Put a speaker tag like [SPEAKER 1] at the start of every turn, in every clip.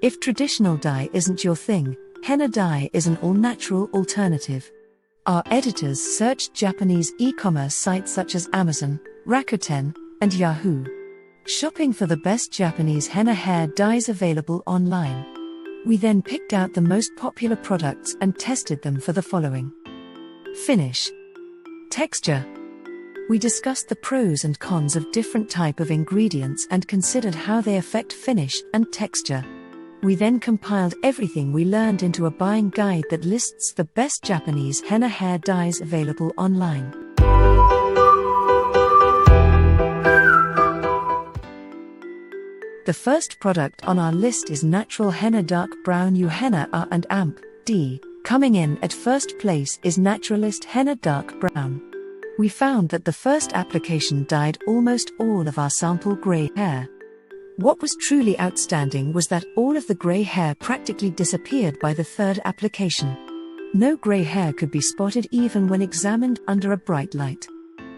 [SPEAKER 1] If traditional dye isn't your thing, henna dye is an all-natural alternative. Our editors searched Japanese e-commerce sites such as Amazon, Rakuten, and Yahoo, shopping for the best Japanese henna hair dyes available online. We then picked out the most popular products and tested them for the following: finish, texture. We discussed the pros and cons of different type of ingredients and considered how they affect finish and texture. We then compiled everything we learned into a buying guide that lists the best Japanese henna hair dyes available online. The first product on our list is Natural Henna Dark Brown U Henna A and AMP D. Coming in at first place is Naturalist Henna Dark Brown. We found that the first application dyed almost all of our sample grey hair. What was truly outstanding was that all of the grey hair practically disappeared by the third application. No grey hair could be spotted even when examined under a bright light.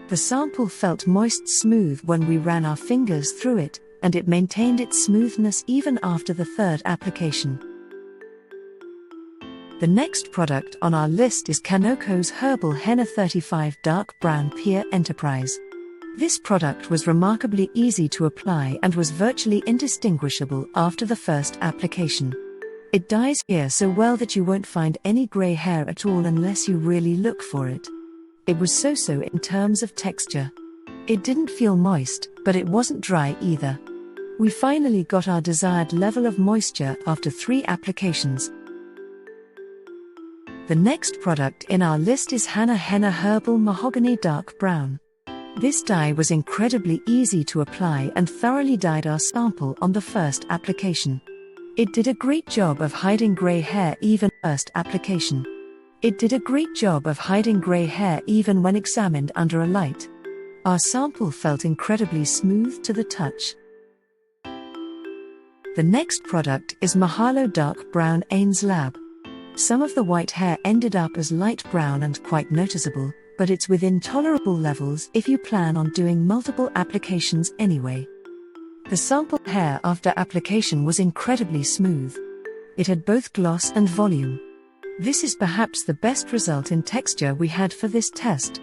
[SPEAKER 1] The sample felt moist smooth when we ran our fingers through it, and it maintained its smoothness even after the third application. The next product on our list is Kanoko's Herbal Henna 35 Dark Brown Pure Enterprise. This product was remarkably easy to apply and was virtually indistinguishable after the first application. It dyes hair so well that you won't find any grey hair at all unless you really look for it. It was so-so in terms of texture. It didn't feel moist, but it wasn't dry either. We finally got our desired level of moisture after 3 applications. The next product in our list is Hana Henna Herbal Mahogany Dark Brown. This dye was incredibly easy to apply and thoroughly dyed our sample on the first application. It did a great job of hiding grey hair even first application. It did a great job of hiding grey hair even when examined under a light. Our sample felt incredibly smooth to the touch. The next product is Mahalo Dark Brown Ainslab. Some of the white hair ended up as light brown and quite noticeable, but it's within tolerable levels if you plan on doing multiple applications anyway. The sample hair after application was incredibly smooth. It had both gloss and volume. This is perhaps the best result in texture we had for this test.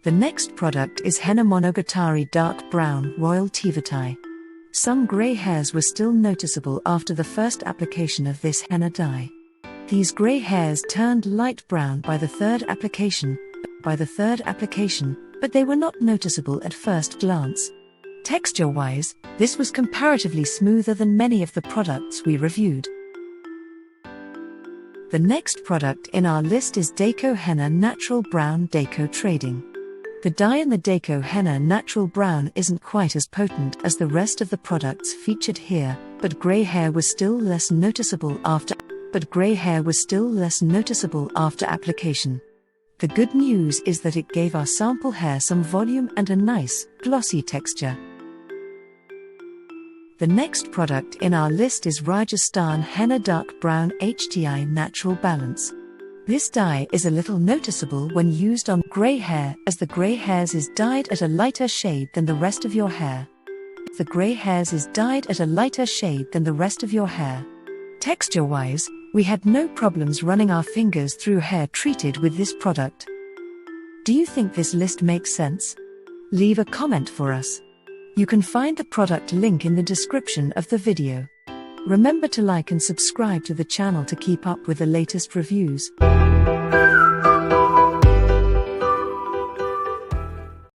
[SPEAKER 1] The next product is Henna Monogatari Dark Brown Royal Teavati. Some grey hairs were still noticeable after the first application of this henna dye. These grey hairs turned light brown by the third application, but they were not noticeable at first glance. Texture-wise, this was comparatively smoother than many of the products we reviewed. The next product in our list is Daiko Henna Natural Brown Daiko Trading. The dye in the Daiko Henna Natural Brown isn't quite as potent as the rest of the products featured here, but grey hair was still less noticeable after application. The good news is that it gave our sample hair some volume and a nice, glossy texture. The next product in our list is Rajahstan Henna Dark Brown HTI Natural Balance. This dye is a little noticeable when used on grey hair, as the grey hairs is dyed at a lighter shade than the rest of your hair. Texture-wise, we had no problems running our fingers through hair treated with this product. Do you think this list makes sense? Leave a comment for us. You can find the product link in the description of the video. Remember to like and subscribe to the channel to keep up with the latest reviews.